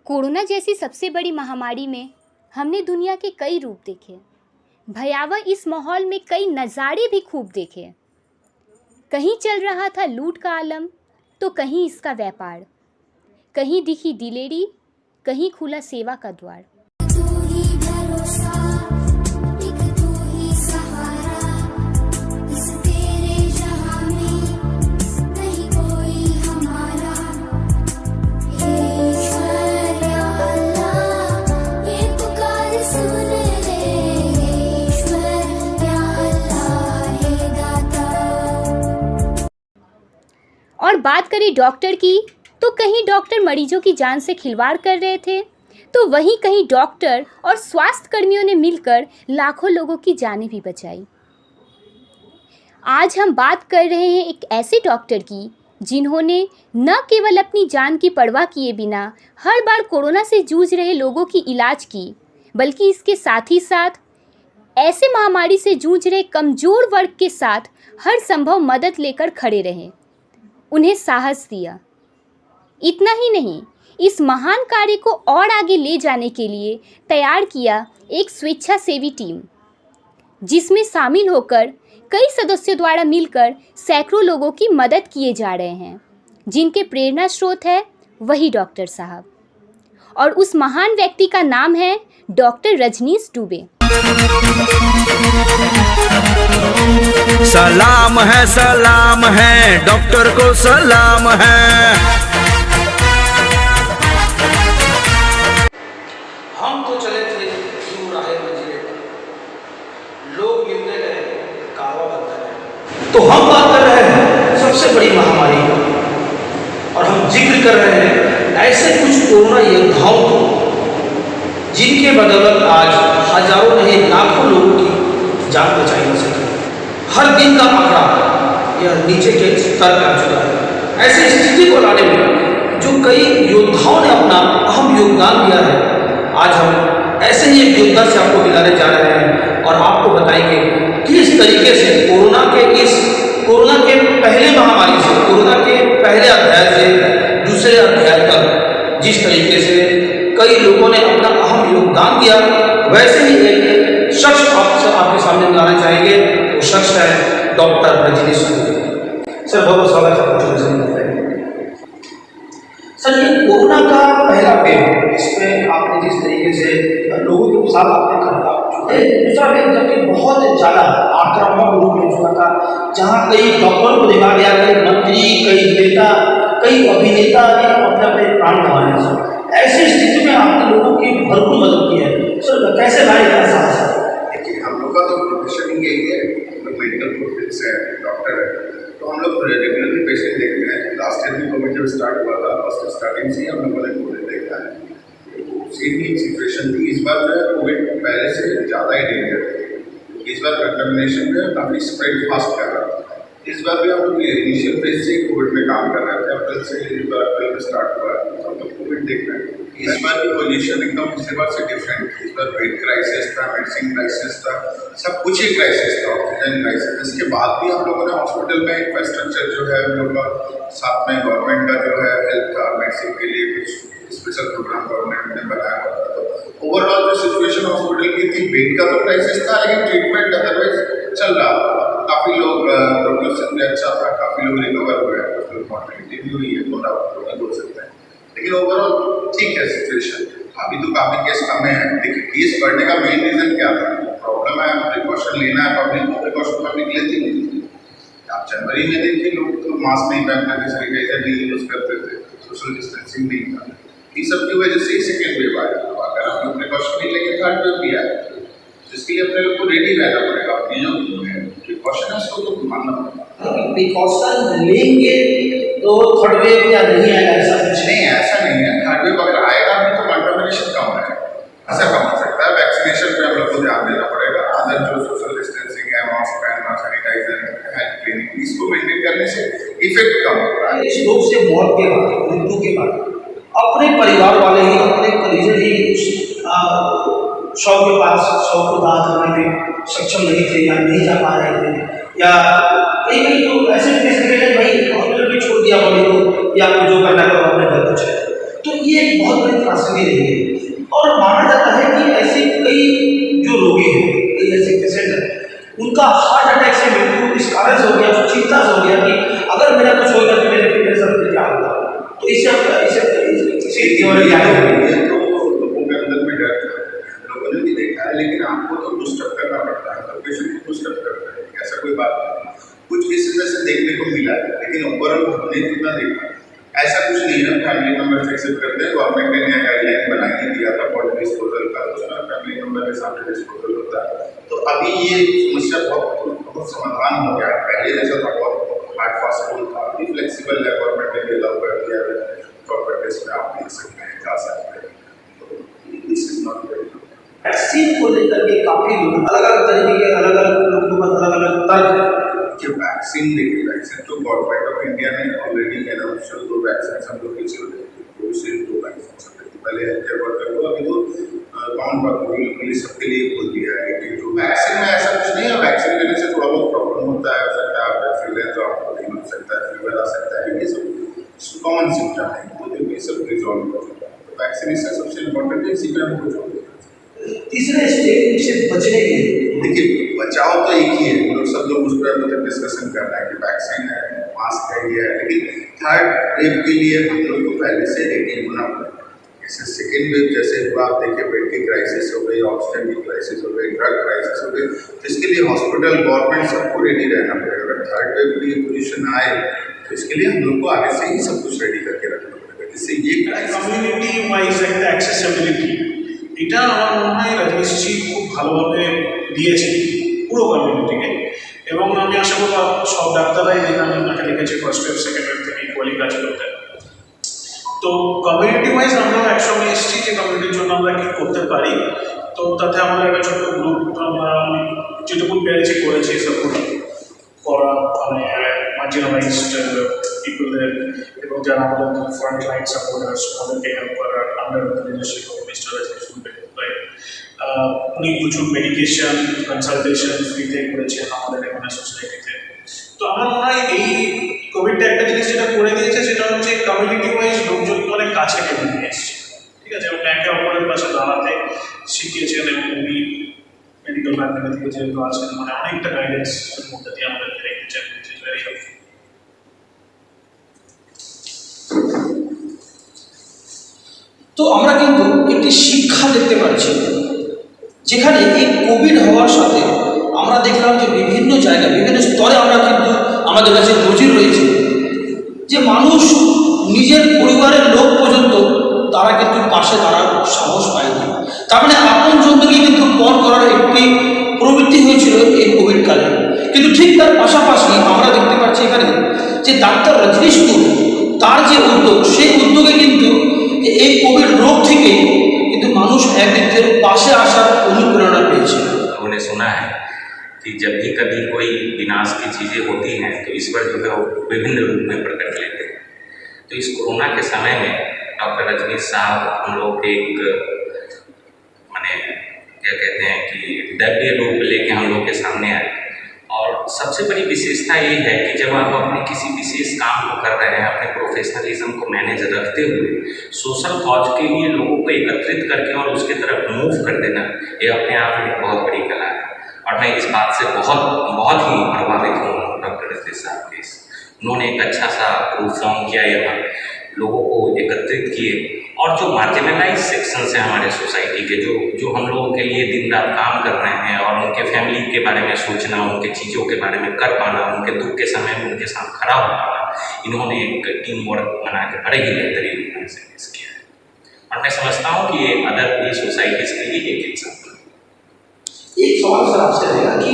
Corona जैसी सबसे बड़ी महामारी में हमने दुनिया के कई रूप देखे। भयावह इस माहौल में कई नज़ारे भी खूब देखे। कहीं चल रहा था लूट का आलम तो कहीं इसका व्यापार, कहीं दिखी दिलेरी, कहीं खुला सेवा का द्वार। और बात करें डॉक्टर की तो कहीं डॉक्टर मरीजों की जान से खिलवाड़ कर रहे थे तो वहीं कहीं डॉक्टर और स्वास्थ्य कर्मियों ने मिलकर लाखों लोगों की जानें भी बचाई। आज हम बात कर रहे हैं एक ऐसे डॉक्टर की जिन्होंने न केवल अपनी जान की परवाह किए बिना हर बार कोरोना से जूझ रहे लोगों की इलाज की, बल्कि इसके साथ ही साथ ऐसे महामारी से जूझ रहे कमज़ोर वर्ग के साथ हर संभव मदद लेकर खड़े रहे, उन्हें साहस दिया। इतना ही नहीं, इस महान कार्य को और आगे ले जाने के लिए तैयार किया एक स्वेच्छासेवी टीम, जिसमें शामिल होकर कई सदस्यों द्वारा मिलकर सैकड़ों लोगों की मदद किए जा रहे हैं, जिनके प्रेरणा स्रोत है वही डॉक्टर साहब। और उस महान व्यक्ति का नाम है डॉक्टर रजनीश दुबे। सलाम है डॉक्टर को सलाम है। हम तो चले थे यूं राहे मंजिले पर, लोग मिलते गए, कारवां बनता रहे। तो हम बात कर रहे हैं सबसे बड़ी महामारी की, और हम जिक्र कर रहे हैं ऐसे कुछ कोरोना योद्धाओं को जिनके बदौलत आज हजारों नहीं लाखों लोगों की जान बचाई जा सके। हर दिन का आंकड़ा यह नीचे के स्तर पर आ चुका है। ऐसी स्थिति को लाने में जो कई योद्धाओं ने अपना अहम योगदान दिया है, आज हम ऐसे ही एक योद्धा से आपको मिलाने जा रहे हैं और आपको बताएंगे कि इस तरीके से कोरोना के पहले महामारी से, कोरोना के पहले अध्याय से दूसरे अध्याय तक जिस तरीके से कई लोगों ने अपना अहम योगदान दिया, वैसे ही एक शख्स आपके सामने मिलाना चाहेंगे। वो शख्स है डॉक्टर रजनीश दुबे। सर, बहुत स्वागत है। सर, ये कोरोना का पहला वेव, इसमें आपने जिस तरीके से लोगों के साथ आपने खड़ा, दूसरा वेव जबकि बहुत ज़्यादा आक्रामक रूप ले चुका था, जहाँ कई डॉक्टरों को देखा गया, कई मंत्री, कई नेता, कई अभिनेता ने अपने अपने प्राण गंवाए। सर, ऐसी स्थिति में आपने लोगों की भरपूर मदद की है। सर, कैसे लाए था साहस? देखिए, हम लोग का तो प्रोफेशन ही यही है, मेडिकल प्रोफेशन से डॉक्टर है, तो हम लोग रेगुलरली पेशेंट देखते हैं। लास्ट ईयर भी कोविड जब स्टार्ट हुआ था, फर्स्ट स्टार्टिंग से ही हम लोगों ने कोविड देखा है। सेम ही सिचुएशन थी। इस बार जो है कोविड पहले से ज़्यादा ही डेंजर है। इस बार कंटामिनेशन जो है काफ़ी स्प्रेड फास्ट कर रहा है। इस बार भी हम लोग इनिशियल फेज से कोविड में काम कर रहे थे। अप्रैल से इस बार अप्रैल में स्टार्ट हुआ है, तो हम लोग कोविड देख रहे हैं। इस बार की पोजीशन एकदम पिछले बार से डिफरेंट। इस बार बेड क्राइसिस था, मेडिसिन क्राइसिस था, सब कुछ ही क्राइसिस था, ऑक्सीजन क्राइसिस। इसके बाद भी हम लोगों ने हॉस्पिटल में इंफ्रास्ट्रक्चर जो है हम लोग का, साथ में गवर्नमेंट का जो है हेल्थ का मेडिसिन के लिए कुछ स्पेशल प्रोग्राम गवर्नमेंट ने बनाया हुआ था। तो ओवरऑल जो सिचुएशन हॉस्पिटल की थी, बेड का तो क्राइसिस था, लेकिन ट्रीटमेंट अदरवाइज चल रहा। काफ़ी लोग प्रोग्रेशन भी अच्छा था, काफ़ी लोग रिकवर हुए हैं, कुछ लोग मॉर्टेलिटी भी हुई है, थोड़ा बोल सकते हैं, लेकिन ओवरऑल ठीक है सिचुएशन। अभी तो काफ़ी केस कम है। देखिए, केस बढ़ने का मेन रीज़न क्या था? प्रॉब्लम है, प्रिकॉशन लेना है, पब्लिक लेती नहीं थी। आप जनवरी में देखिए, लोग तो मास्क नहीं पहनना, सैनिटाइजर नहीं यूज़ करते थे, सोशल डिस्टेंसिंग नहीं था। इस सब की वजह से ही सेकेंड वेव आया। अगर आप लोग प्रिकॉशन नहीं लेंगे, थर्ड वेव भी आया, जिसके लिए अपने लोग को रेडी रहना पड़ेगा। ये जो प्रिकॉशन है उसको तो मानना पड़ेगा। प्रिकॉशन लेंगे तो थर्ड वेव या नहीं आएगा? ऐसा कुछ नहीं है, ऐसा नहीं है। थर्ड वेव अगर आएगा भी तो कंटामिनेशन कम है, ऐसा कम हो सकता है। वैक्सीनेशन पे हम लोग को ध्यान देना पड़ेगा। अदर जो सोशल डिस्टेंसिंग है, मास्क पहनना, सैनिटाइजर, हैंड क्लीनिंग, इसको मेंटेन करने से इफेक्ट कम होगा। इस रोग से मौत के बाद, मृत्यु के बाद अपने परिवार वाले ही, अपने परिजन ही शव के पास शव को दाह करने में सक्षम नहीं थे या नहीं जा पा रहे थे, या कई तो ऐसे केस मिले भाई हॉस्पिटल भी छोड़ दिया, बोले तो या जो करना करो अपने घर कुछ है। तो ये एक बहुत बड़ी त्रासदी रही है। और माना जाता है कि ऐसे कई जो रोगी हैं, कई ऐसे पेशेंट हैं, उनका हार्ट अटैक से मृत्यु इस कारण से हो गया, चिंता से हो गया कि अगर मेरा कुछ होगा तो मेरे साथ क्या होगा। तो इसे क्या है तो लोगों के अंदर में डर था, लोगों ने भी देखा है, लेकिन आपको तो बूस्टअप करना पड़ता है, तो पेशेंट को बूस्टअप करता है, ऐसा कोई बात नहीं। कुछ केसेस में से देखने को मिला है, लेकिन ओवरऑल हमने जितना देखा ऐसा कुछ नहीं है। फैमिली मेंबर्स एक्सेप्ट करते हैं, गवर्नमेंट ने नया गाइडलाइन बना के दिया था बॉडी डिस्पोजल का, उसमें फैमिली मेंबर के सामने डिस्पोजल होता है। तो अभी ये समस्या बहुत समाधान हो गया है। पहले जैसा था बहुत हार्ड फास्ट रूल था, अभी फ्लेक्सिबल है, गवर्नमेंट ने अलाउ कर दिया है, प्रॉपर टेस्ट में आप देख सकते हैं, जा सकते हैं। तो this is not very good. Vaccine को लेकर के काफी अलग अलग तरीके के अलग अलग लोगों के पास अलग अलग तर्क। जो वैक्सीन देखिए, वैक्सीन तो गवर्नमेंट ऑफ इंडिया ने ऑलरेडी अनाउंस कर दो वैक्सीन हम लोग की चल रही थी, कोविशील्ड 2 वैक्सीन चल रही थी, पहले हेल्थ केयर वर्कर को, अभी तो कॉमन पब्लिक सबके लिए खोल दिया है। तो वैक्सीन में ऐसा कुछ नहीं है, वैक्सीन लेने से थोड़ा बहुत प्रॉब्लम होता है, हो सकता है आप वैक्सीन लें तो आपको नहीं हो सकता है, फीवर आ सकता है, ये सब कॉमन सिम्टम है, तो ये सब रिजॉल्व हो जाता है। तो वैक्सीनेशन सबसे इम्पोर्टेंट है, इसी पे हमको जोड़ देना चाहिए। तीसरे स्टेज से बचने के लिए देखिए, बचाव तो एक ही है, लोग सब लोग उस पर मतलब डिस्कशन कर रहे हैं कि वैक्सीन है, मास्क है, ये है, लेकिन थर्ड वेव के लिए हम लोग को पहले से रेडी होना पड़ेगा। जैसे सेकेंड वेव जैसे हुआ, आप देखिए बेड की क्राइसिस हो गई, ऑक्सीजन की क्राइसिस हो गई, ड्रग क्राइसिस हो गई, तो इसके लिए हॉस्पिटल गवर्नमेंट सबको रेडी रहना पड़ेगा। अगर थर्ड वेव की पोजिशन आए तो इसके लिए हम लोग को आगे से ही सब कुछ रेडी करके रखना पड़ेगा, जिससे ये কমিউনিটি ওয়াইজ একটা অ্যাক্সেসিবিলিটি, এটা আমার মনে হয় রাজনীশজি খুব ভালোভাবে দিয়েছে পুরো কমিউনিটিকে। এবং আমি আশা করব সব ডাক্তাররাই যেন আমি ওনাকে লিখেছি ফার্স্ট ওয়েভ সেকেন্ড ওয়েভ থেকে ইকুয়ালি কাজ করতে। তো কমিউনিটি ওয়াইজ আমরা একসঙ্গে এসেছি যে কমিউনিটির জন্য আমরা কী করতে পারি। তো তাতে আমাদের একটা ছোট্ট গ্রুপ আমরা যেটুকু পেরেছি করেছি সাপোর্ট করা, মানে মার্জিনালাইজড পিপলদের এবং যারা আমাদের ফ্রন্ট লাইন সাপোর্টার্স ওদেরকে হেল্প করার under the leadership of mister উনি প্রচুর মেডিকেশন কনসালটেশন ফ্রিতে করেছেন আমাদের এখানে সোসাইটিতে। তো আমার মনে হয় এই কোভিডটা একটা জিনিস যেটা করে দিয়েছে সেটা হচ্ছে কমিউনিটি ওয়াইজ লোকজনকে অনেক কাছে টেনে নিয়ে এসছে, ঠিক আছে, এবং একে অপরের পাশে দাঁড়াতে শিখিয়েছেন। এবং উনি মেডিকেল ফ্যামিলি থেকে যেহেতু আছেন, মানে অনেকটা গাইডেন্স মধ্যে দিয়ে আমাদেরকে রেখেছেন, which is very helpful. তো আমরা কিন্তু একটি শিক্ষা দেখতে পাচ্ছি, যেখানে এই কোভিড হওয়ার সাথে আমরা দেখলাম যে বিভিন্ন জায়গায় বিভিন্ন স্তরে আমরা কিন্তু আমাদের কাছে নজির রয়েছে যে মানুষ নিজের পরিবারের লোক পর্যন্ত তারা কিন্তু পাশে দাঁড়ার সাহস পায়নি। তার মানে আপন জনকে কিন্তু পর করার একটি প্রবৃত্তি হয়েছিল এই কোভিডকালে। কিন্তু ঠিক তার পাশাপাশি আমরা দেখতে পাচ্ছি এখানে যে ডাক্তার রজনীশ তার যে উদ্যোগ, সেই উদ্যোগে কিন্তু এই কোভিড রোগ থেকে কিন্তু মানুষ একদিকের পাশে আসার অনুপ্রেরণা পেয়েছে। हमने सुना है कि जब भी कभी कोई विनाश की चीज़ें होती हैं तो ईश्वर जो है वो विभिन्न रूप में प्रकट लेते हैं। तो इस कोरोना के समय में डॉक्टर रजनीश साहब हम लोग एक माने क्या कहते हैं कि दिव्य रूप लेके हम लोग के सामने आए। और सबसे बड़ी विशेषता ये है कि जब आप अपने किसी विशेष काम को कर रहे हैं, अपने प्रोफेशनलिज्म को मैनेज रखते हुए सोशल कॉज के लिए लोगों को एकत्रित करके और उसके तरफ मूव कर देना, ये अपने आप में एक बहुत बड़ी कला है। और मैं इस बात से बहुत ही प्रभावित हूँ डॉक्टर रजनीश साहब के। उन्होंने एक अच्छा सा ग्रुप फॉर्म किया, यहाँ लोगों को एकत्रित किए, और जो मार्जिनलाइज सेक्शंस हैं हमारे सोसाइटी के, जो हम लोगों के लिए दिन रात काम कर रहे हैं, और उनके फैमिली के बारे में सोचना, उनके चीज़ों के बारे में कर पाना, उनके दुख के समय में उनके साथ खड़ा हो पाना, इन्होंने एक टीम वर्क बना के बड़े ही बेहतरीन ढंग से पेश किया है। और मैं समझता हूँ कि ये अदर पूरी सोसाइटीज़ के लिए एक एग्जाम्पल। एक सवाल सर आपसे रहेगा कि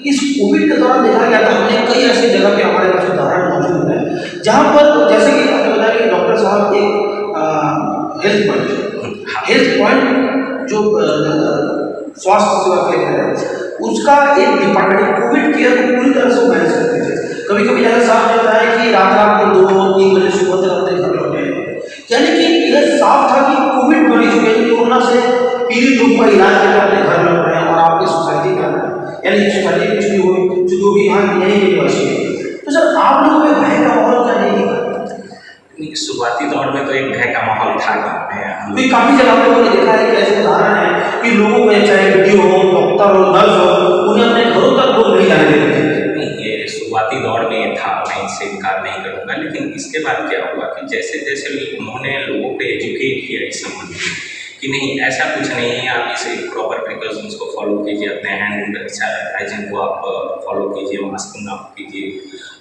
इस कोविड के दौरान देखा गया था, हमने कई ऐसी जगह पे हमारे पास उदाहरण मौजूद है जहाँ पर जैसे कि आपने बताया कि डॉक्टर साहब एक हेल्थ पॉइंट जो स्वास्थ्य सेवा केंद्र है उसका एक डिपार्टमेंट कोविड केयर को पूरी तरह से मैनेज करते थे। कभी कभी जैसे साफ होता है कि रात को 2-3 बजे सुबह तक अपने घर लौटे, यानी कि यह साफ था कि कोविड मरीज हुए कोरोना से पीड़ित लोग का इलाज करके अपने घर लौट रहे हैं और आपकी सोसाइटी का यानी सोसाइटी कुछ भी हो जो भी यहाँ नहीं बची है। तो सर आप लोगों में भय का माहौल क्या नहीं दिखा? शुरुआती दौर में तो एक भय का माहौल था अभी काफी जगह पे मैंने देखा है कि ऐसे उदाहरण है कि लोगों को चाहे वीडियो हो, डॉक्टर हो, नर्स हो, उन्हें अपने घरों तक लोग नहीं जाने देते थे। नहीं, ये शुरुआती दौर में ये था, मैं इससे इनकार नहीं करूँगा। लेकिन इसके बाद क्या हुआ कि जैसे जैसे उन्होंने लोगों को एजुकेट किया इस संबंध में कि नहीं ऐसा कुछ नहीं है, आप इसे प्रॉपर प्रिकॉशंस को फॉलो कीजिए, अपने हैंड हाइजीन को आप फॉलो कीजिए, मास्क आप कीजिए,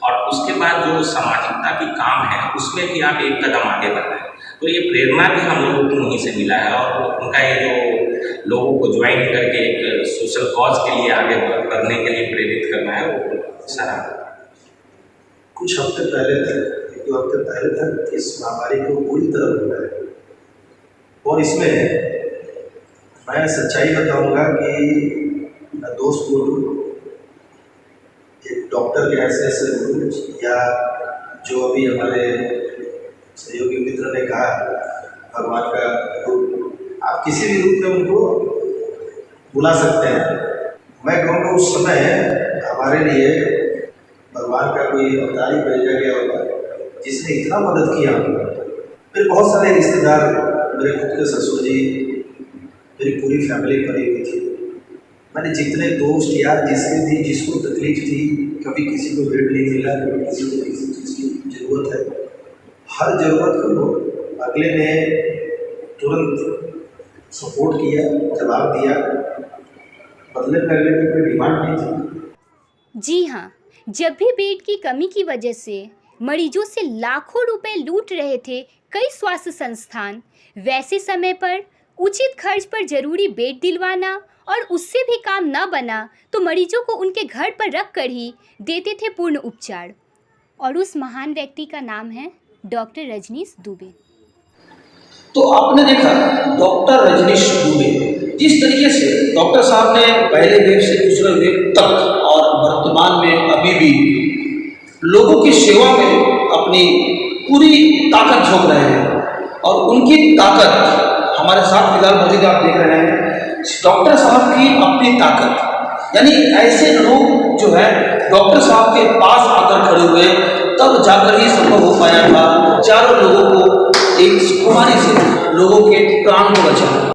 और उसके बाद जो सामाजिकता की काम है उसमें भी आप एक कदम आगे बढ़ाएं। तो ये प्रेरणा भी हम लोगों को वहीं से मिला है, और उनका ये जो लोगों को ज्वाइन करके एक सोशल कॉज के लिए आगे बढ़ने के लिए प्रेरित करना है वो सारा। कुछ हफ्ते पहले तक, 1-2 हफ्ते पहले तक इस महामारी को पूरी तरह रोका है, और इसमें मैं सच्चाई बताऊंगा कि मैं दोस्त बोलूँ, एक डॉक्टर के हैसियत से बोलूँ, या जो अभी हमारे सहयोगी मित्र ने कहा भगवान का रूप, आप किसी भी रूप में उनको बुला सकते हैं। मैं कहूँगा उस समय हमारे लिए भगवान का कोई अवतार ही भेजा गया होगा जिसने इतना मदद किया। फिर बहुत सारे रिश्तेदार, मेरे खुद के ससुर जी, मेरी पूरी फैमिली पड़ी हुई थी। मैंने जितने दोस्त यार जिसको तकलीफ थी, कभी किसी को बेड नहीं मिला, कभी किसी को किसी चीज़ की ज़रूरत है, हर ज़रूरत को अगले ने तुरंत सपोर्ट किया, जवाब दिया, बदले में अगले की कोई डिमांड नहीं थी। जी हाँ, जब भी बेड की कमी की वजह से मरीजों से लाखों रुपए लूट रहे थे कई स्वास्थ्य संस्थान, वैसे समय पर उचित खर्च पर जरूरी बेड दिलवाना और उससे भी काम न बना तो मरीजों को उनके घर पर रख कर ही देते थे पूर्ण उपचार। और उस महान व्यक्ति का नाम है डॉक्टर रजनीश दुबे। तो आपने देखा डॉक्टर रजनीश दुबे, जिस तरीके से डॉक्टर साहब ने पहले वेव से दूसरे वेव तक और वर्तमान में अभी भी लोगों की सेवा में अपनी पूरी ताकत झोंक रहे हैं, और उनकी ताकत हमारे साथ फिलहाल मौजूद आप देख रहे हैं। डॉक्टर साहब की अपनी ताकत, यानी ऐसे लोग जो है डॉक्टर साहब के पास आकर खड़े हुए, तब जाकर ही संभव हो पाया था चारों लोगों को एक कुमारी से लोगों के प्राण को बचाना।